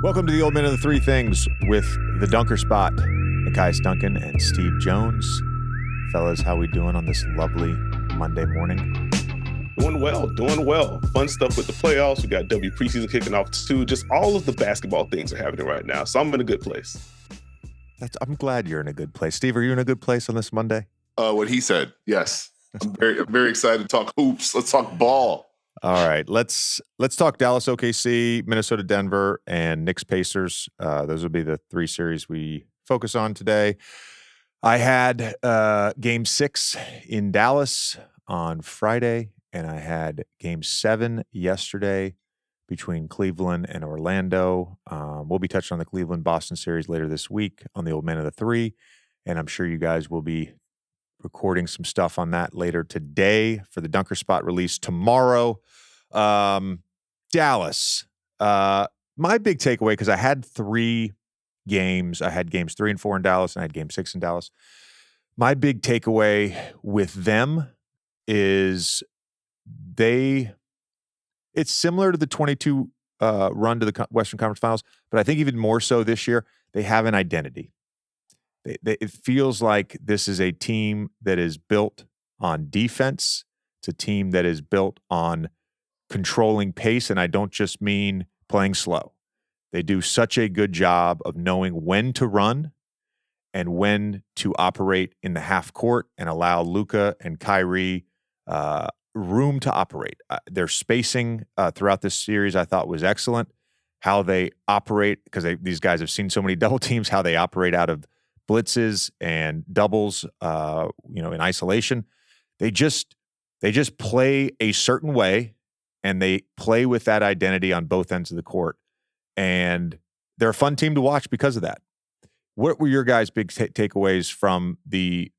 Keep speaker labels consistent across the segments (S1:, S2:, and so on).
S1: Welcome to the Old Men of the Three Things with the Dunker Spot, Nekias, Duncan, and Steve Jones. Fellas, how we doing on this lovely Monday morning?
S2: Doing well. Fun stuff with the playoffs. We got W preseason kicking off too. Just all of the basketball things are happening right now. So I'm in a good place.
S1: I'm glad you're in a good place. Steve, are you in a good place on this Monday?
S3: What he said, yes. I'm very excited to talk hoops. Let's talk ball.
S1: All right, let's talk Dallas, OKC, Minnesota, Denver, and Knicks, Pacers. Those will be the three series we focus on today. I had Game 6 in Dallas on Friday, and I had Game 7 yesterday between Cleveland and Orlando. We'll be touching on the Cleveland-Boston series later this week on the Old Man of the Three, and I'm sure you guys will be recording some stuff on that later today for the Dunker Spot release tomorrow. Dallas. My big takeaway, because I had 3 games. I had games 3 and 4 in Dallas, and I had game 6 in Dallas. My big takeaway with them is it's similar to the 22 run to the Western Conference Finals, but I think even more so this year, they have an identity. It feels like this is a team that is built on defense. It's a team that is built on controlling pace, and I don't just mean playing slow. They do such a good job of knowing when to run and when to operate in the half court and allow Luka and Kyrie room to operate. Their spacing throughout this series I thought was excellent. How they operate, because these guys have seen so many double teams, how they operate out of blitzes and doubles, in isolation. They just play a certain way, and they play with that identity on both ends of the court. And they're a fun team to watch because of that. What were your guys' big takeaways from the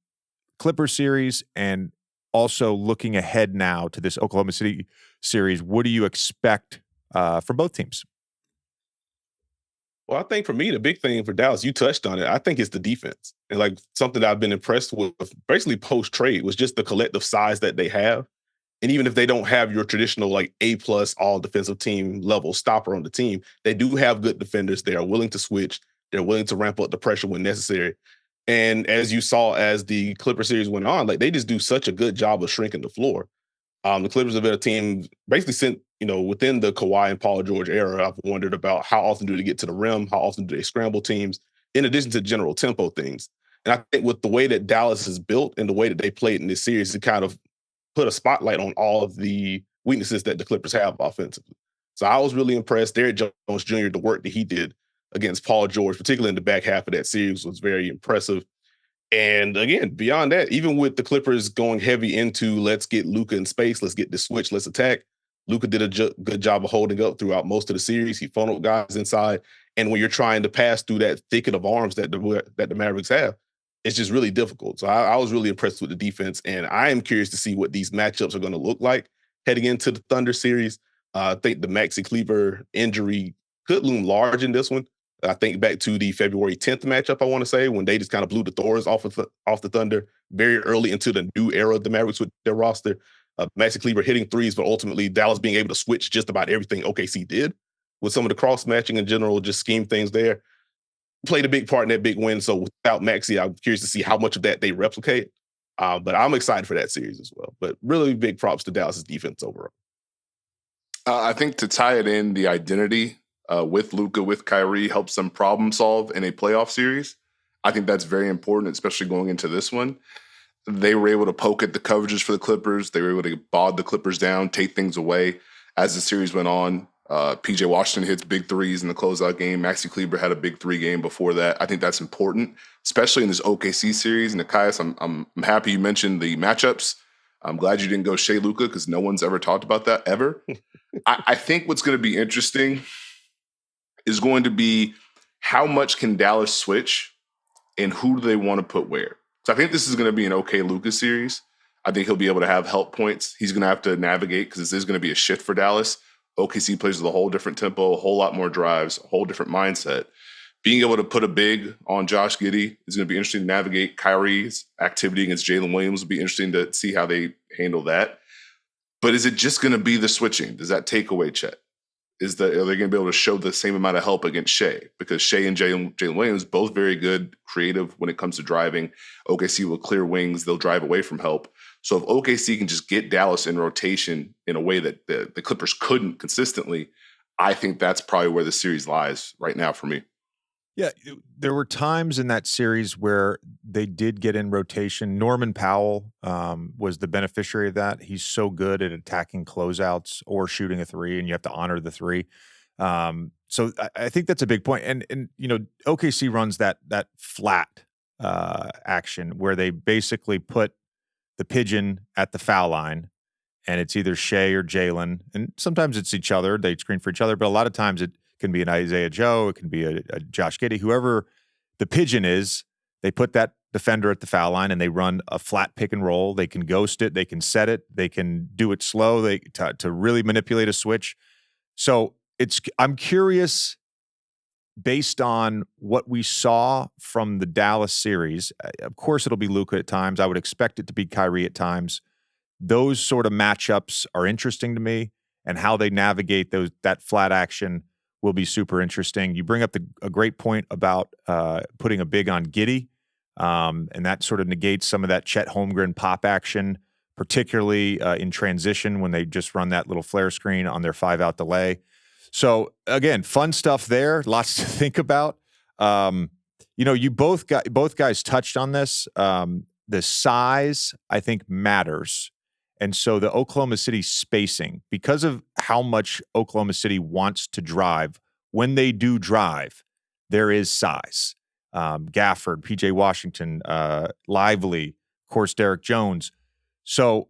S1: Clippers series, and also looking ahead now to this Oklahoma City series? What do you expect from both teams?
S2: Well, I think for me, the big thing for Dallas, you touched on it, I think it's the defense. And like something that I've been impressed with basically post-trade was just the collective size that they have. And even if they don't have your traditional like A+ all defensive team level stopper on the team, they do have good defenders. They are willing to switch. They're willing to ramp up the pressure when necessary. And as you saw as the Clipper series went on, like they just do such a good job of shrinking the floor. The Clippers have been a team basically since, within the Kawhi and Paul George era. I've wondered about how often do they get to the rim? How often do they scramble teams? In addition to general tempo things. And I think with the way that Dallas is built and the way that they played in this series, it kind of put a spotlight on all of the weaknesses that the Clippers have offensively. So I was really impressed. Derrick Jones Jr., the work that he did against Paul George, particularly in the back half of that series, was very impressive. And again, beyond that, even with the Clippers going heavy into let's get Luka in space, let's get the switch, let's attack, Luka did a good job of holding up throughout most of the series. He funneled guys inside. And when you're trying to pass through that thicket of arms that the Mavericks have, it's just really difficult. So I was really impressed with the defense, and I am curious to see what these matchups are going to look like heading into the Thunder series. I think the Maxi Kleber injury could loom large in this one. I think back to the February 10th matchup, I want to say, when they just kind of blew the doors off the Thunder very early into the new era of the Mavericks with their roster. Maxi Kleber hitting threes, but ultimately Dallas being able to switch just about everything OKC did with some of the cross-matching in general, just scheme things there. Played a big part in that big win. So without Maxi, I'm curious to see how much of that they replicate. But I'm excited for that series as well. But really big props to Dallas' defense overall.
S3: I think to tie it in, the identity with Luka, with Kyrie, helps them problem solve in a playoff series. I think that's very important, especially going into this one. They were able to poke at the coverages for the Clippers. They were able to bog the Clippers down, take things away as the series went on. PJ Washington hits big threes in the closeout game. Maxi Kleber had a big 3 game before that. I think that's important, especially in this OKC series. And Nekias, I'm happy you mentioned the matchups. I'm glad you didn't go Shai Luka, because no one's ever talked about that ever. I think what's going to be interesting is going to be how much can Dallas switch and who do they want to put where. So I think this is going to be an okay Luka series. I think he'll be able to have help points. He's going to have to navigate because this is going to be a shift for Dallas. OKC plays with a whole different tempo, a whole lot more drives, a whole different mindset. Being able to put a big on Josh Giddey is going to be interesting to navigate. Kyrie's activity against Jalen Williams will be interesting to see how they handle that. But is it just going to be the switching? Does that take away Chet? is that are they going to be able to show the same amount of help against Shai? Because Shai and Jalen Williams, both very good, creative when it comes to driving. OKC will clear wings. They'll drive away from help. So if OKC can just get Dallas in rotation in a way that the Clippers couldn't consistently, I think that's probably where the series lies right now for me.
S1: Yeah, there were times in that series where they did get in rotation. Norman Powell was the beneficiary of that. He's so good at attacking closeouts or shooting a three, and you have to honor the three. So I think that's a big point. And OKC runs that flat action where they basically put the pigeon at the foul line, and it's either Shai or Jalen, and sometimes it's each other. They screen for each other, but a lot of times it can be an Isaiah Joe, it can be a Josh Giddey, whoever the pigeon is. They put that defender at the foul line and they run a flat pick and roll. They can ghost it, they can set it, they can do it slow, to really manipulate a switch. So I'm curious, based on what we saw from the Dallas series. Of course, it'll be Luka at times. I would expect it to be Kyrie at times. Those sort of matchups are interesting to me, and how they navigate that flat action will be super interesting. You bring up a great point about putting a big on Giddey, and that sort of negates some of that Chet Holmgren pop action, particularly in transition when they just run that little flare screen on their 5-out delay. So again, fun stuff there. Lots to think about. You both guys touched on this. The size, I think, matters. And so the Oklahoma City spacing, because of how much Oklahoma City wants to drive, when they do drive, there is size. Gafford, PJ Washington, Lively, of course, Derek Jones. So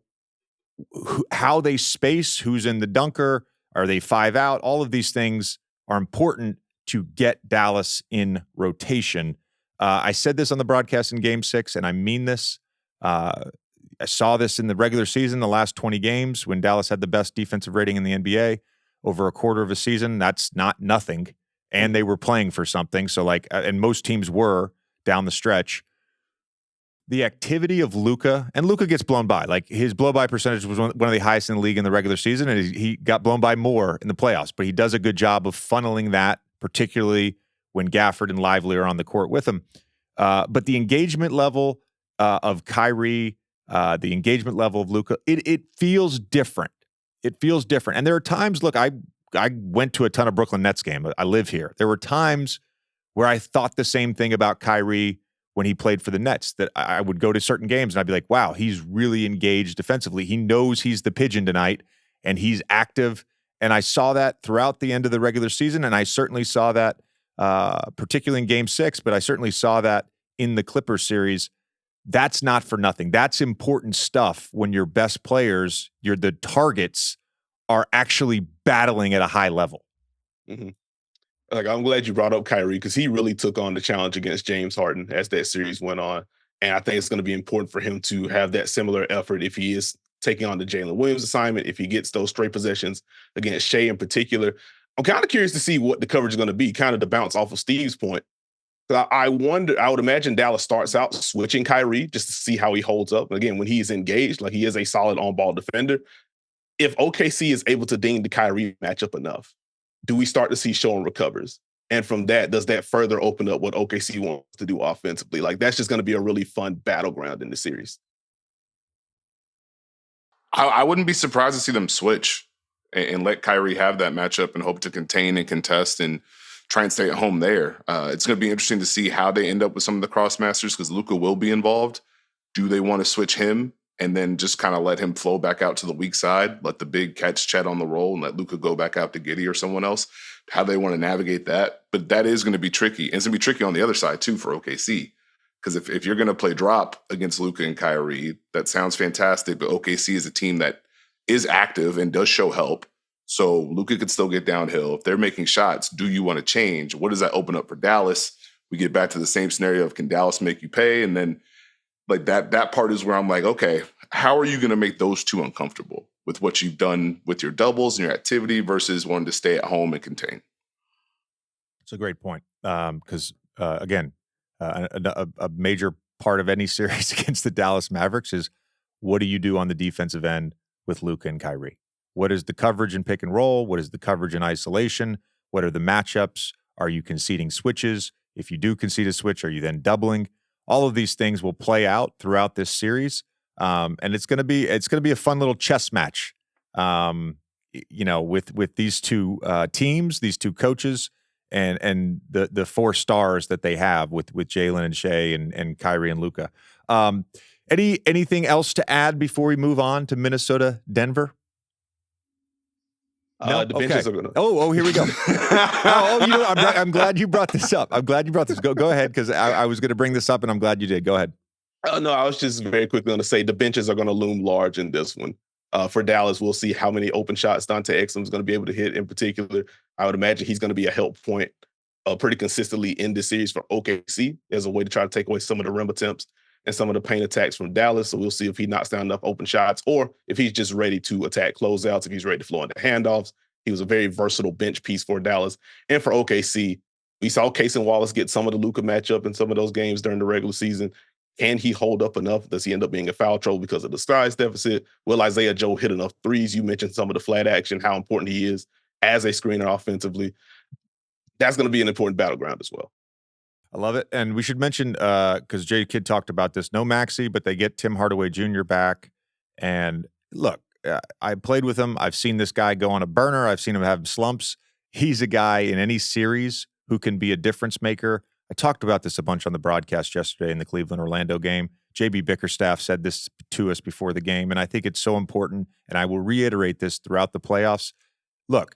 S1: how they space, who's in the dunker, are they 5-out? All of these things are important to get Dallas in rotation. I said this on the broadcast in Game 6, and I mean this. I saw this in the regular season, the last 20 games, when Dallas had the best defensive rating in the NBA over a quarter of a season. That's not nothing. And they were playing for something. So and most teams were down the stretch. The activity of Luka, and Luka gets blown by. Like, his blow-by percentage was one of the highest in the league in the regular season, and he got blown by more in the playoffs. But he does a good job of funneling that, particularly when Gafford and Lively are on the court with him. But the engagement level of Kyrie, the engagement level of Luka, it feels different. It feels different. And there are times, look, I went to a ton of Brooklyn Nets games. I live here. There were times where I thought the same thing about Kyrie when he played for the Nets, that I would go to certain games and I'd be like, wow, he's really engaged defensively. He knows he's the pigeon tonight, and he's active. And I saw that throughout the end of the regular season, and I certainly saw that particularly in Game 6, but I certainly saw that in the Clippers series. That's not for nothing. That's important stuff when your best players, the targets, are actually battling at a high level.
S2: Mm-hmm. I'm glad you brought up Kyrie, because he really took on the challenge against James Harden as that series went on. And I think it's going to be important for him to have that similar effort if he is taking on the Jalen Williams assignment, if he gets those straight possessions against Shai in particular. I'm kind of curious to see what the coverage is going to be, kind of to bounce off of Steve's point. I would imagine Dallas starts out switching Kyrie just to see how he holds up. Again, when he's engaged, he is a solid on-ball defender. If OKC is able to ding the Kyrie matchup enough, do we start to see Sean recovers? And from that, does that further open up what OKC wants to do offensively? That's just going to be a really fun battleground in the series.
S3: I wouldn't be surprised to see them switch and let Kyrie have that matchup and hope to contain and contest and try and stay at home there. It's going to be interesting to see how they end up with some of the crossmasters, because Luka will be involved. Do they want to switch him and then just kind of let him flow back out to the weak side, let the big catch Chet on the roll, and let Luka go back out to Giddey or someone else? How they want to navigate that. But that is going to be tricky. And it's going to be tricky on the other side too for OKC. Because if you're going to play drop against Luka and Kyrie, that sounds fantastic, but OKC is a team that is active and does show help. So Luka could still get downhill. If they're making shots, do you want to change? What does that open up for Dallas? We get back to the same scenario of, can Dallas make you pay? And then that part is where I'm like, okay, how are you going to make those two uncomfortable with what you've done with your doubles and your activity versus wanting to stay at home and contain?
S1: It's a great point. Because again, a major part of any series against the Dallas Mavericks is, what do you do on the defensive end with Luka and Kyrie? What is the coverage in pick and roll? What is the coverage in isolation? What are the matchups? Are you conceding switches? If you do concede a switch, are you then doubling? All of these things will play out throughout this series, and it's going to be a fun little chess match. With these two teams, these two coaches, and the four stars that they have with Jalen and Shai and Kyrie and Luka. Anything else to add before we move on to Minnesota, Denver? No?
S2: The benches are gonna.
S1: Oh, here we go. I'm glad you brought this up. Go ahead, because I was going to bring this up, and I'm glad you did. Go ahead.
S2: No, I was just very quickly going to say the benches are going to loom large in this one. For Dallas, we'll see how many open shots Dante Exum is going to be able to hit in particular. I would imagine he's going to be a help point pretty consistently in this series for OKC as a way to try to take away some of the rim attempts and some of the paint attacks from Dallas. So we'll see if he knocks down enough open shots or if he's just ready to attack closeouts, if he's ready to flow into handoffs. He was a very versatile bench piece for Dallas. And for OKC, we saw Case and Wallace get some of the Luka matchup in some of those games during the regular season. Can he hold up enough? Does he end up being a foul trouble because of the size deficit? Will Isaiah Joe hit enough threes? You mentioned some of the flat action, how important he is as a screener offensively. That's going to be an important battleground as well.
S1: I love it. And we should mention, because Jay Kidd talked about this, no Maxey, but they get Tim Hardaway Jr. back. And look, I played with him. I've seen this guy go on a burner. I've seen him have slumps. He's a guy in any series who can be a difference maker. I talked about this a bunch on the broadcast yesterday in the Cleveland-Orlando game. JB Bickerstaff said this to us before the game, and I think it's so important, and I will reiterate this throughout the playoffs. Look,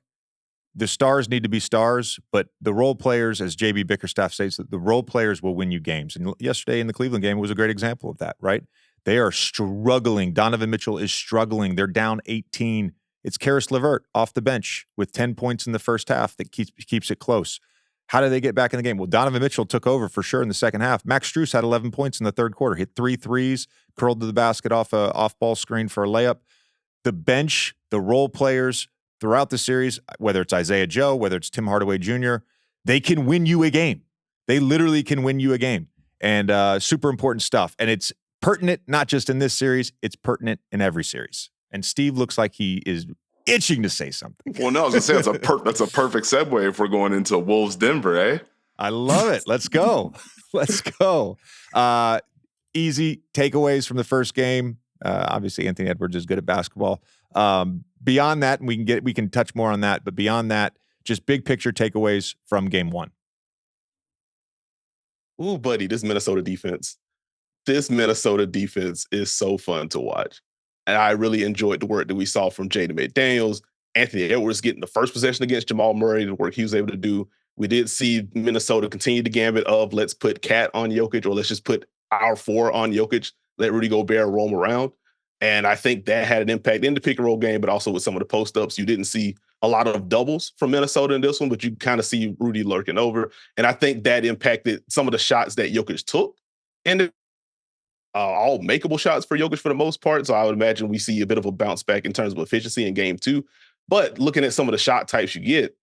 S1: the stars need to be stars, but the role players, as JB Bickerstaff says, the role players will win you games. And yesterday in the Cleveland game was a great example of that, right? They are struggling. Donovan Mitchell is struggling. They're down 18. It's Karis LeVert off the bench with 10 points in the first half that keeps it close. How do they get back in the game? Well, Donovan Mitchell took over for sure in the second half. Max Strus had 11 points in the third quarter, hit 3 threes, curled to the basket off a off-ball screen for a layup. The bench, the role players throughout the series, whether it's Isaiah Joe, whether it's Tim Hardaway Jr., they can win you a game. They literally can win you a game. And super important stuff. And it's pertinent not just in this series, it's pertinent in every series. And Steve looks like he is itching to say something.
S3: Well, no, I was going to say that's a perfect segue if we're going into Wolves Denver, eh?
S1: I love it. Let's go. Let's go. Easy takeaways from the first game. Obviously, Anthony Edwards is good at basketball. Beyond that, and we can touch more on that, but beyond that, just big picture takeaways from game one.
S2: Ooh, buddy, this Minnesota defense is so fun to watch. And I really enjoyed the work that we saw from Jaden McDaniels, Anthony Edwards getting the first possession against Jamal Murray, the work he was able to do. We did see Minnesota continue the gambit of let's put Cat on Jokic, or let's just put our 4 on Jokic, let Rudy Gobert roam around. And I think that had an impact in the pick and roll game, but also with some of the post-ups. You didn't see a lot of doubles from Minnesota in this one, but you kind of see Rudy lurking over. And I think that impacted some of the shots that Jokic took. And all makeable shots for Jokic for the most part. So I would imagine we see a bit of a bounce back in terms of efficiency in game 2. But looking at some of the shot types you get,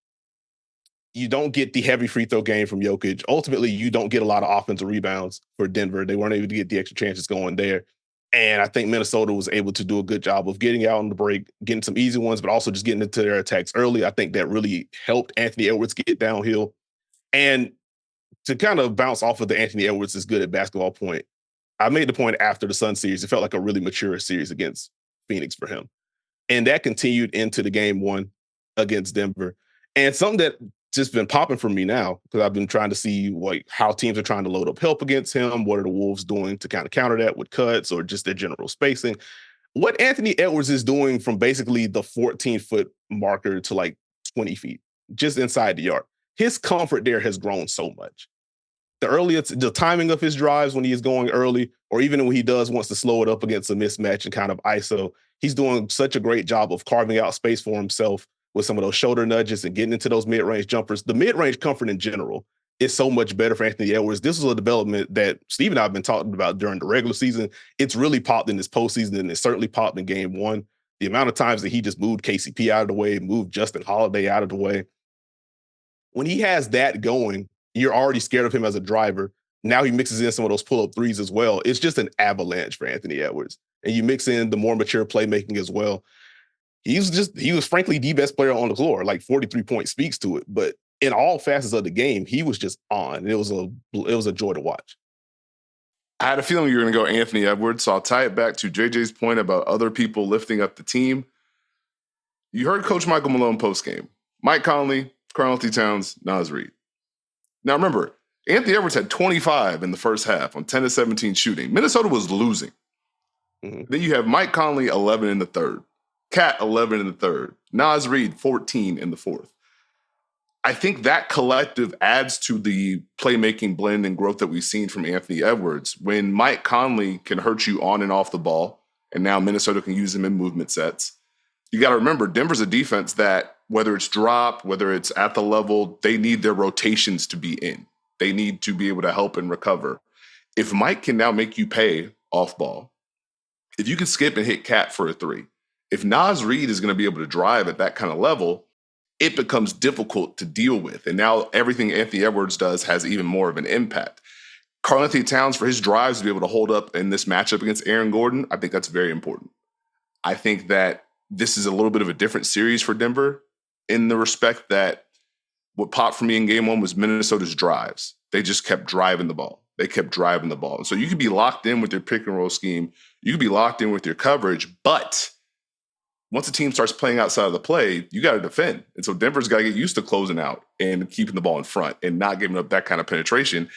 S2: you don't get the heavy free throw game from Jokic. Ultimately, you don't get a lot of offensive rebounds for Denver. They weren't able to get the extra chances going there. And I think Minnesota was able to do a good job of getting out on the break, getting some easy ones, but also just getting into their attacks early. I think that really helped Anthony Edwards get downhill. And to kind of bounce off of the Anthony Edwards is good at basketball point, I made the point after the Sun series, it felt like a really mature series against Phoenix for him. And that continued into the game 1 against Denver. And something that just been popping for me now, because I've been trying to see how teams are trying to load up help against him. What are the Wolves doing to kind of counter that with cuts or just their general spacing? What Anthony Edwards is doing from basically the 14-foot marker to like 20 feet, just inside the arc. His comfort there has grown so much. The timing of his drives when he is going early, or even when he wants to slow it up against a mismatch and kind of ISO, he's doing such a great job of carving out space for himself with some of those shoulder nudges and getting into those mid-range jumpers. The mid-range comfort in general is so much better for Anthony Edwards. This was a development that Steve and I have been talking about during the regular season. It's really popped in this postseason, and it certainly popped in game 1. The amount of times that he just moved KCP out of the way, moved Justin Holiday out of the way. When he has that going, you're already scared of him as a driver. Now he mixes in some of those pull-up threes as well. It's just an avalanche for Anthony Edwards. And you mix in the more mature playmaking as well. he was frankly the best player on the floor. Like 43 points speaks to it. But in all facets of the game, he was just on. It was a joy to watch.
S3: I had a feeling you were going to go Anthony Edwards, so I'll tie it back to JJ's point about other people lifting up the team. You heard Coach Michael Malone postgame. Mike Conley, Karl-Anthony Towns, Naz Reid. Now remember, Anthony Edwards had 25 in the first half on 10 to 17 shooting. Minnesota was losing. Mm-hmm. Then you have Mike Conley, 11 in the third. Cat, 11 in the third. Naz Reid, 14 in the fourth. I think that collective adds to the playmaking blend and growth that we've seen from Anthony Edwards. When Mike Conley can hurt you on and off the ball, and now Minnesota can use him in movement sets, you got to remember, Denver's a defense that, whether it's drop, whether it's at the level, they need their rotations to be in. They need to be able to help and recover. If Mike can now make you pay off ball, if you can skip and hit Cat for a three, if Naz Reid is going to be able to drive at that kind of level, it becomes difficult to deal with. And now everything Anthony Edwards does has even more of an impact. Karl-Anthony Towns, for his drives to be able to hold up in this matchup against Aaron Gordon, I think that's very important. I think that this is a little bit of a different series for Denver in the respect that what popped for me in game one was Minnesota's drives. They just kept driving the ball. They kept driving the ball. And so you could be locked in with your pick and roll scheme. You could be locked in with your coverage, but once a team starts playing outside of the play, you got to defend. And so Denver's got to get used to closing out and keeping the ball in front and not giving up that kind of penetration.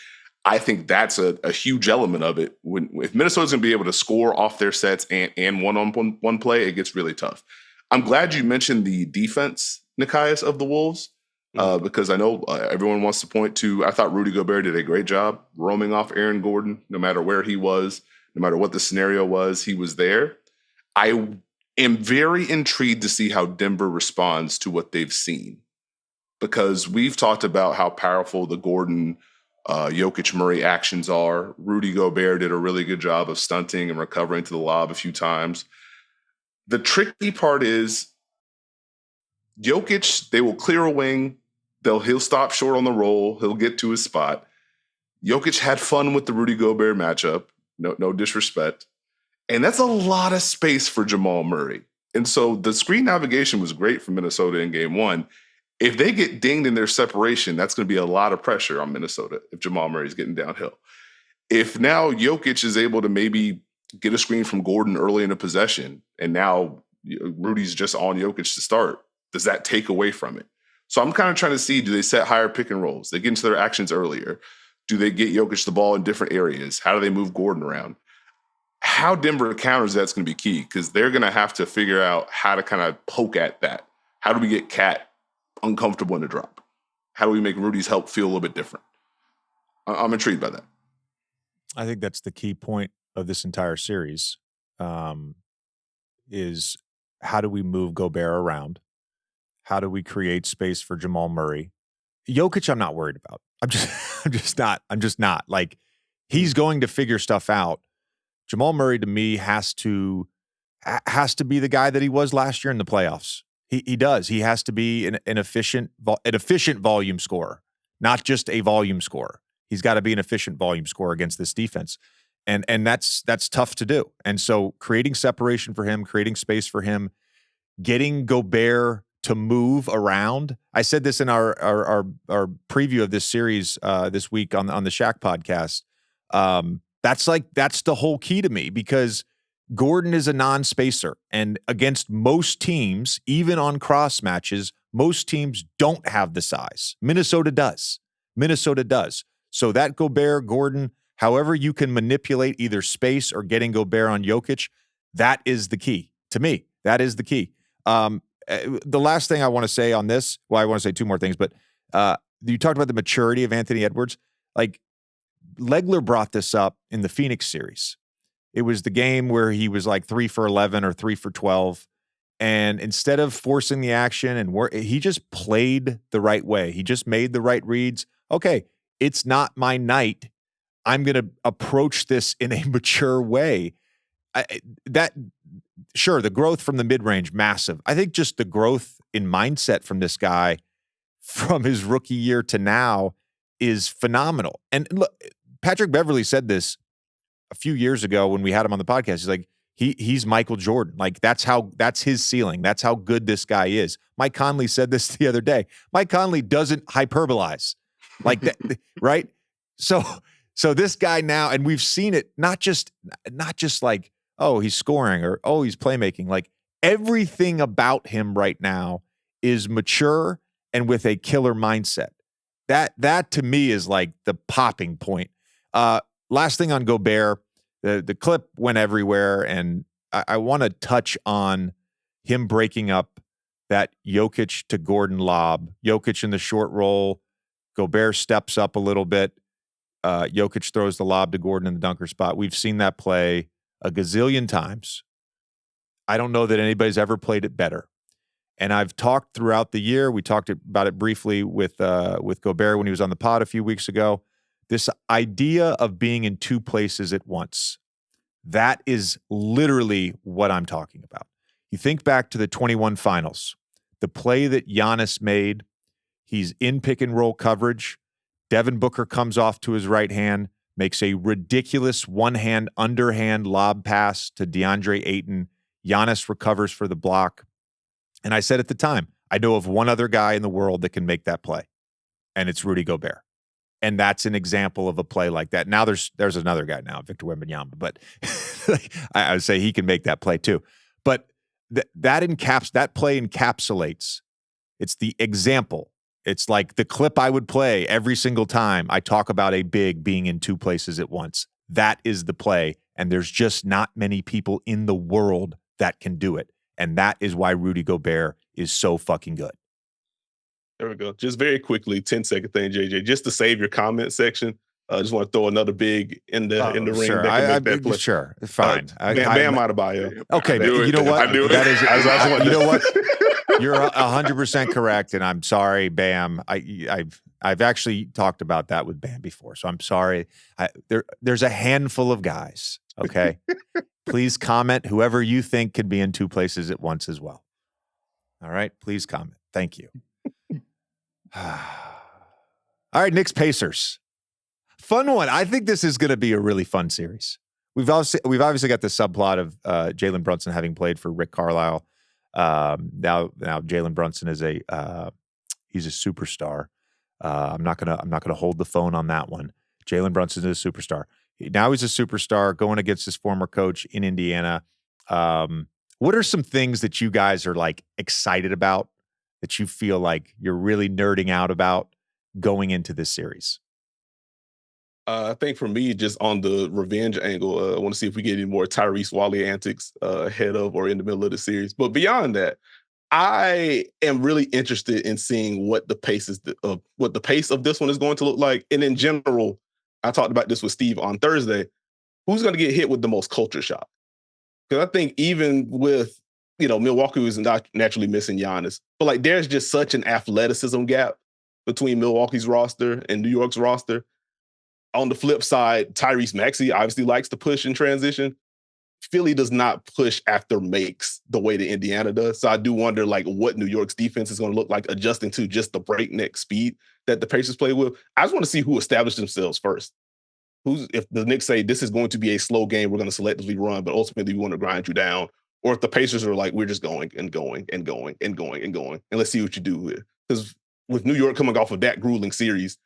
S3: I think that's a huge element of it. If Minnesota's going to be able to score off their sets and one play, it gets really tough. I'm glad you mentioned the defense, Nekias, of the Wolves, because I know everyone wants to point to, I thought Rudy Gobert did a great job roaming off Aaron Gordon, no matter where he was, no matter what the scenario was, he was there. I am very intrigued to see how Denver responds to what they've seen, because we've talked about how powerful the Gordon, Jokic Murray actions are. Rudy Gobert did a really good job of stunting and recovering to the lob a few times. The tricky part is Jokic, they will clear a wing. He'll stop short on the roll. He'll get to his spot. Jokic had fun with the Rudy Gobert matchup. No disrespect. And that's a lot of space for Jamal Murray. And so the screen navigation was great for Minnesota in game one. If they get dinged in their separation, that's going to be a lot of pressure on Minnesota if Jamal Murray's getting downhill. If now Jokic is able to maybe get a screen from Gordon early in a possession, and now Rudy's just on Jokic to start, does that take away from it? So I'm kind of trying to see, do they set higher pick and rolls? They get into their actions earlier. Do they get Jokic the ball in different areas? How do they move Gordon around? How Denver counters that's going to be key, because they're going to have to figure out how to kind of poke at that. How do we get Cat uncomfortable in the drop? How do we make Rudy's help feel a little bit different? I'm intrigued by that.
S1: I think that's the key point of this entire series, is how do we move Gobert around? How do we create space for Jamal Murray? Jokic, I'm not worried about. I'm just not. Like, he's going to figure stuff out. Jamal Murray, to me, has to be the guy that he was last year in the playoffs. He does. He has to be an efficient volume scorer, not just a volume scorer. He's got to be an efficient volume scorer against this defense. And that's tough to do. And so creating separation for him, creating space for him, getting Gobert to move around. I said this in our preview of this series this week on the Shaq podcast. That's the whole key to me, because Gordon is a non-spacer, and against most teams, even on cross matches, most teams don't have the size. Minnesota does. So that Gobert, Gordon, however you can manipulate either space or getting Gobert on Jokic, that is the key to me. That is the key. The last thing I want to say on this, well, I want to say two more things, but you talked about the maturity of Anthony Edwards. Like, Legler brought this up in the Phoenix series. It was the game where he was like 3 for 11 or 3 for 12. And instead of forcing the action and he just played the right way. He just made the right reads. Okay, it's not my night. I'm going to approach this in a mature way. Sure, the growth from the mid-range, massive. I think just the growth in mindset from this guy from his rookie year to now is phenomenal. And look, Patrick Beverley said this a few years ago when we had him on the podcast. He's like, He's Michael Jordan. Like that's his ceiling. That's how good this guy is. Mike Conley said this the other day. Mike Conley doesn't hyperbolize like that, right? So this guy now, and we've seen it not just like, oh, he's scoring or oh, he's playmaking. Like everything about him right now is mature and with a killer mindset. That to me is like the popping point. Last thing on Gobert, the clip went everywhere, and I want to touch on him breaking up that Jokic to Gordon lob. Jokic in the short roll, Gobert steps up a little bit. Jokic throws the lob to Gordon in the dunker spot. We've seen that play a gazillion times. I don't know that anybody's ever played it better. And I've talked throughout the year. We talked about it briefly with Gobert when he was on the pod a few weeks ago. This idea of being in two places at once, that is literally what I'm talking about. You think back to the 21 finals, the play that Giannis made, he's in pick and roll coverage. Devin Booker comes off to his right hand, makes a ridiculous one-hand underhand lob pass to DeAndre Ayton. Giannis recovers for the block. And I said at the time, I know of one other guy in the world that can make that play, and it's Rudy Gobert. And that's an example of a play like that. Now there's another guy now, Victor Wembanyama, but I would say he can make that play too. But that play encapsulates. It's the example. It's like the clip I would play every single time I talk about a big being in two places at once. That is the play, and there's just not many people in the world that can do it. And that is why Rudy Gobert is so fucking good.
S2: There we go. Just very quickly, 10-second thing, JJ, just to save your comment section. I just want to throw another big in the ring
S1: sure.
S2: that can make that play.
S1: Sure, fine.
S2: Bam out of bio.
S1: Okay, you know what?
S3: I do it.
S1: That is, you know what? You're 100% correct, and I'm sorry, Bam. I've actually talked about that with Bam before, so I'm sorry. There's a handful of guys. Okay, please comment. Whoever you think could be in two places at once as well. All right, please comment. Thank you. All right, Knicks Pacers. Fun one. I think this is going to be a really fun series. We've obviously got the subplot of Jalen Brunson having played for Rick Carlisle. Now Jalen Brunson is he's a superstar. I'm not gonna hold the phone on that one. Jalen Brunson is a superstar. Now he's a superstar going against his former coach in Indiana. What are some things that you guys are like excited about, that you feel like you're really nerding out about going into this series?
S2: I think for me, just on the revenge angle, I want to see if we get any more Tyrese Wally antics ahead of or in the middle of the series. But beyond that, I am really interested in seeing what the pace of this one is going to look like. And in general, I talked about this with Steve on Thursday. Who's going to get hit with the most culture shock? Because I think even with, Milwaukee is not naturally missing Giannis, but like there's just such an athleticism gap between Milwaukee's roster and New York's roster. On the flip side, Tyrese Maxey obviously likes to push and transition. Philly does not push after makes the way that Indiana does. So I do wonder like what New York's defense is going to look like adjusting to just the breakneck speed that the Pacers play with. I just want to see who established themselves first. If the Knicks say this is going to be a slow game, we're going to selectively run, but ultimately we want to grind you down. Or if the Pacers are like, we're just going and going and going and going and going, and let's see what you do with. Because with New York coming off of that grueling series,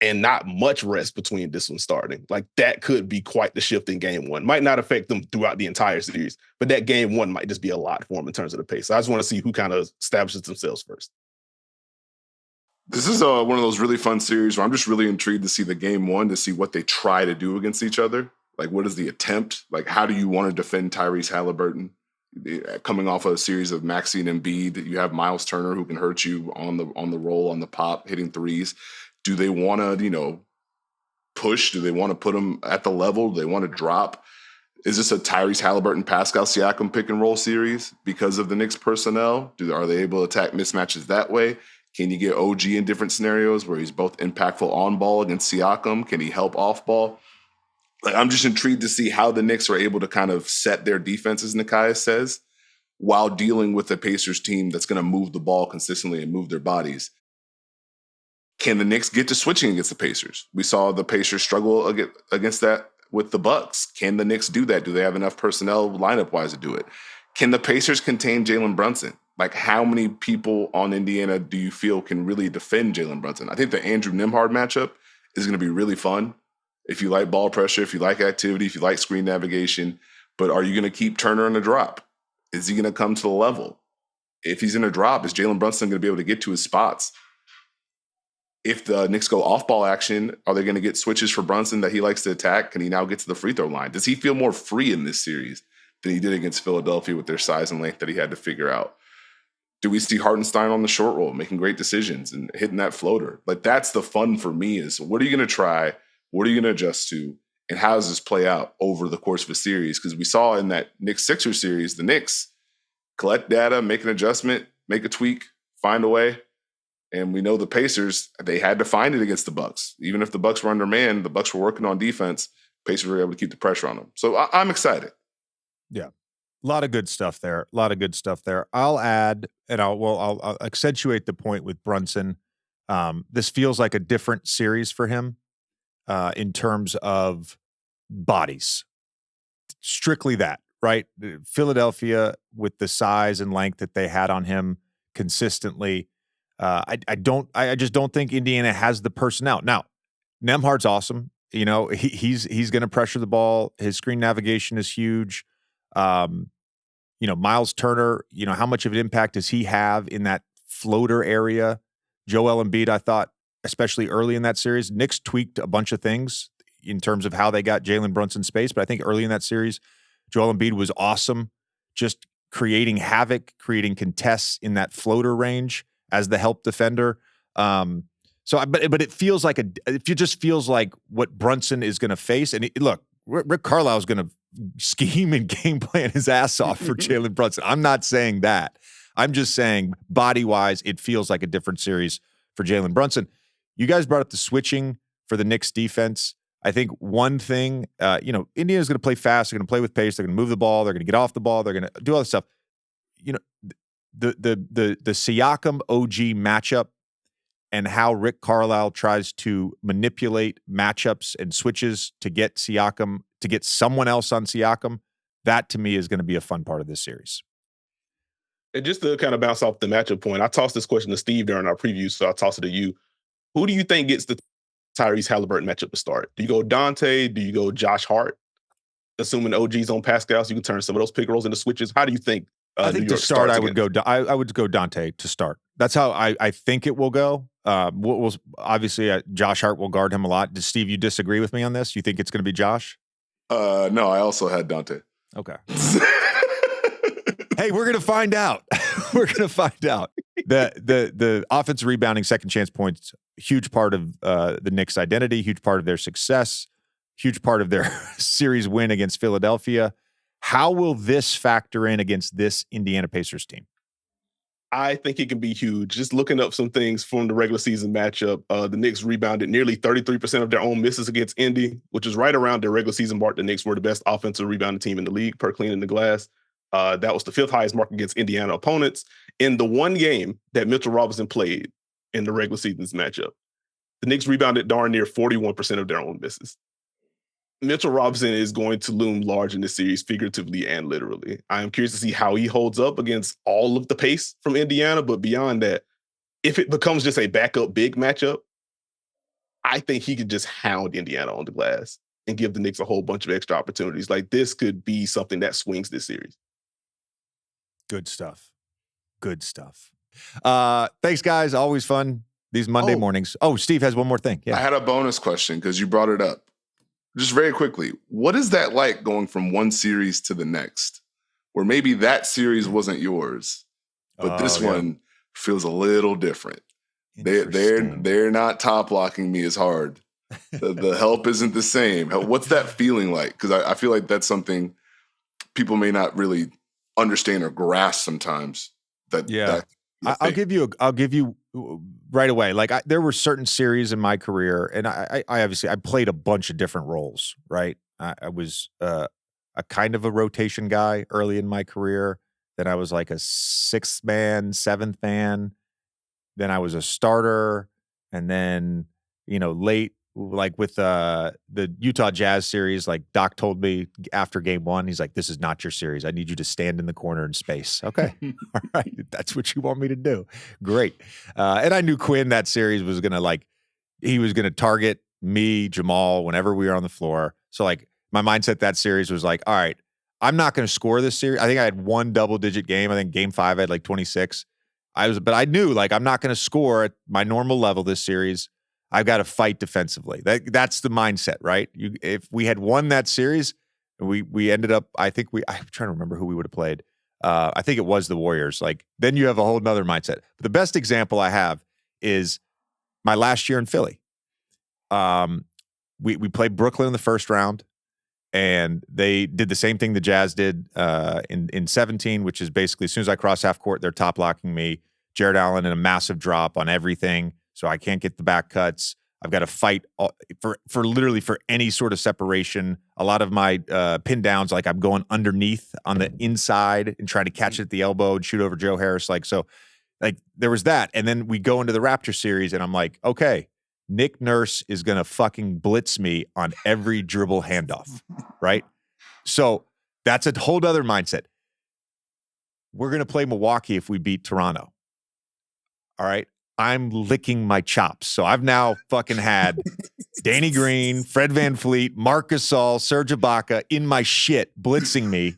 S2: and not much rest between this one starting. Like that could be quite the shift in game one. Might not affect them throughout the entire series, but that game one might just be a lot for them in terms of the pace. So I just want to see who kind of establishes themselves first.
S3: This is one of those really fun series where I'm just really intrigued to see the game one, to see what they try to do against each other. Like what is the attempt? Like how do you want to defend Tyrese Hailburton? Coming off of a series of Maxey and Embiid, you have Miles Turner who can hurt you on the roll, on the pop, hitting threes. Do they want to, push? Do they want to put them at the level? Do they want to drop? Is this a Tyrese Hailburton, Pascal Siakam pick and roll series because of the Knicks personnel? Are they able to attack mismatches that way? Can you get OG in different scenarios where he's both impactful on ball against Siakam? Can he help off ball? Like, I'm just intrigued to see how the Knicks are able to kind of set their defense, as Nekias says, while dealing with a Pacers team that's going to move the ball consistently and move their bodies. Can the Knicks get to switching against the Pacers? We saw the Pacers struggle against that with the Bucks. Can the Knicks do that? Do they have enough personnel lineup-wise to do it? Can the Pacers contain Jalen Brunson? Like, how many people on Indiana do you feel can really defend Jalen Brunson? I think the Andrew Nembhard matchup is going to be really fun. If you like ball pressure, if you like activity, if you like screen navigation, but are you going to keep Turner in a drop? Is he going to come to the level? If he's in a drop, is Jalen Brunson going to be able to get to his spots? If the Knicks go off-ball action, are they going to get switches for Brunson that he likes to attack? Can he now get to the free throw line? Does he feel more free in this series than he did against Philadelphia with their size and length that he had to figure out? Do we see Hartenstein on the short roll making great decisions and hitting that floater? Like, that's the fun for me, is what are you going to try? What are you going to adjust to? And how does this play out over the course of a series? Because we saw in that Knicks-Sixers series, the Knicks collect data, make an adjustment, make a tweak, find a way. And we know the Pacers, they had to find it against the Bucks. Even if the Bucks were undermanned, the Bucks were working on defense. Pacers were able to keep the pressure on them. So I'm excited.
S1: Yeah. A lot of good stuff there. A lot of good stuff there. I'll add, and I'll accentuate the point with Brunson. This feels like a different series for him in terms of bodies. Strictly that, right? Philadelphia, with the size and length that they had on him consistently, I just don't think Indiana has the personnel. Now, Nembhard's awesome. You know, he's going to pressure the ball. His screen navigation is huge. You know, Miles Turner, you know, how much of an impact does he have in that floater area? Joel Embiid, I thought, especially early in that series, Knicks tweaked a bunch of things in terms of how they got Jalen Brunson space. But I think early in that series, Joel Embiid was awesome, just creating havoc, creating contests in that floater range as the help defender. But it feels like it just feels like what Brunson is going to face. And look, Rick Carlisle is going to scheme and game plan his ass off for Jalen Brunson. I'm not saying that. I'm just saying body-wise, it feels like a different series for Jalen Brunson. You guys brought up the switching for the Knicks defense. I think one thing, Indiana's going to play fast. They're going to play with pace. They're going to move the ball. They're going to get off the ball. They're going to do all this stuff. You know, the Siakam OG matchup and how Rick Carlisle tries to manipulate matchups and switches to get Siakam, to get someone else on Siakam, that to me is going to be a fun part of this series.
S2: And just to kind of bounce off the matchup point, I tossed this question to Steve during our preview, so I'll toss it to you. Who do you think gets the Tyrese Hailburton matchup to start? Do you go Dante? Do you go Josh Hart? Assuming OG's on Pascal, so you can turn some of those pick rolls into switches. How do you think?
S1: I think to start, I would go Dante to start. That's how I think it will go. We'll obviously Josh Hart will guard him a lot. Does Steve, you disagree with me on this? You think it's going to be Josh?
S3: No, I also had Dante.
S1: Okay. Hey, we're going to find out. We're going to find out. The offensive rebounding, second chance points, huge part of the Knicks' identity, huge part of their success, huge part of their series win against Philadelphia. How will this factor in against this Indiana Pacers team?
S2: I think it can be huge. Just looking up some things from the regular season matchup, the Knicks rebounded nearly 33% of their own misses against Indy, which is right around their regular season mark. The Knicks were the best offensive rebounding team in the league per cleaning the glass. That was the fifth highest mark against Indiana opponents. In the one game that Mitchell Robinson played in the regular season's matchup, the Knicks rebounded darn near 41% of their own misses. Mitchell Robinson is going to loom large in this series, figuratively and literally. I am curious to see how he holds up against all of the pace from Indiana. But beyond that, if it becomes just a backup big matchup, I think he could just hound Indiana on the glass and give the Knicks a whole bunch of extra opportunities. Like, this could be something that swings this series.
S1: Good stuff. Good stuff. Thanks, guys. Always fun these Monday mornings. Oh, Steve has one more thing. Yeah.
S3: I had a bonus question because you brought it up. Just very quickly, what is that like going from one series to the next, where maybe that series wasn't yours, but this one feels a little different? They're not top blocking me as hard. The help isn't the same. What's that feeling like? Because I feel like that's something people may not really understand or grasp sometimes. I'll give you right away. Like there were certain series in my career, and I obviously I played a bunch of different roles. Right, I was a kind of a rotation guy early in my career. Then I was like a sixth man, seventh man. Then I was a starter, and then late
S1: like with the Utah Jazz series, like Doc told me after game 1, he's like, this is not your series. I need you to stand in the corner in space. Okay. All right. That's what you want me to do. Great. And I knew Quinn that series was going to he was going to target me, Jamal, whenever we were on the floor. So like my mindset that series was like, all right, I'm not going to score this series. I think I had one double-digit game. I think game 5 I had like 26. But I knew like I'm not going to score at my normal level this series. I've got to fight defensively. That's the mindset, right? If we had won that series, we ended up. I'm trying to remember who we would have played. I think it was the Warriors. Like then you have a whole nother mindset. But the best example I have is my last year in Philly. We played Brooklyn in the first round. And they did the same thing the Jazz did in 17, which is basically as soon as I cross half court, they're top locking me. Jared Allen in a massive drop on everything, so I can't get the back cuts. I've got to fight for literally for any sort of separation. A lot of my pin downs, like I'm going underneath on the inside and trying to catch it at the elbow and shoot over Joe Harris. Like there was that, and then we go into the Raptor series, and I'm like, okay. Nick Nurse is going to fucking blitz me on every dribble handoff, right? So that's a whole other mindset. We're going to play Milwaukee if we beat Toronto. All right? I'm licking my chops. So I've now fucking had Danny Green, Fred VanVleet, Marc Gasol, Serge Ibaka in my shit blitzing me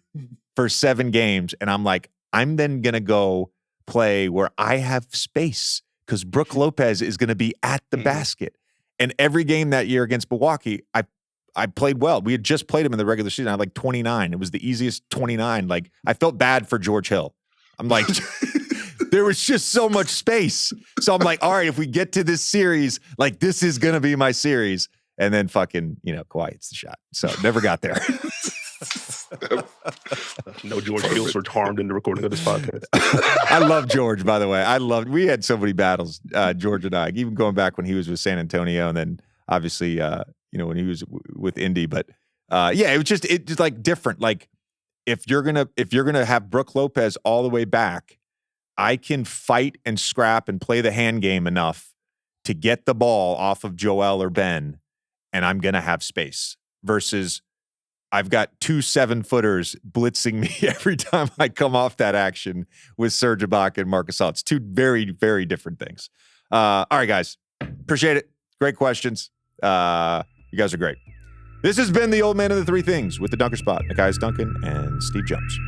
S1: for 7 games. And I'm like, I'm then going to go play where I have space. Because Brook Lopez is going to be at the basket. And every game that year against Milwaukee, I played well. We had just played him in the regular season. I had like 29. It was the easiest 29. Like, I felt bad for George Hill. I'm like, there was just so much space. So I'm like, all right, if we get to this series, like, this is going to be my series. And then fucking, Kawhi hits the shot. So never got there.
S2: No George Hills were harmed in the recording of this podcast.
S1: I love George, by the way. We had so many battles, George and I, even going back when he was with San Antonio, and then obviously, when he was with Indy. But it was just like different. Like if you're gonna have Brook Lopez all the way back, I can fight and scrap and play the hand game enough to get the ball off of Joel or Ben, and I'm gonna have space versus. I've got 2 7-footers blitzing me every time I come off that action with Serge Ibaka and Marc Gasol. It's 2 very, very different things. All right, guys. Appreciate it. Great questions. You guys are great. This has been the Old Man of the Three Things with the Dunker Spot, Nekias Duncan and Steve Jones.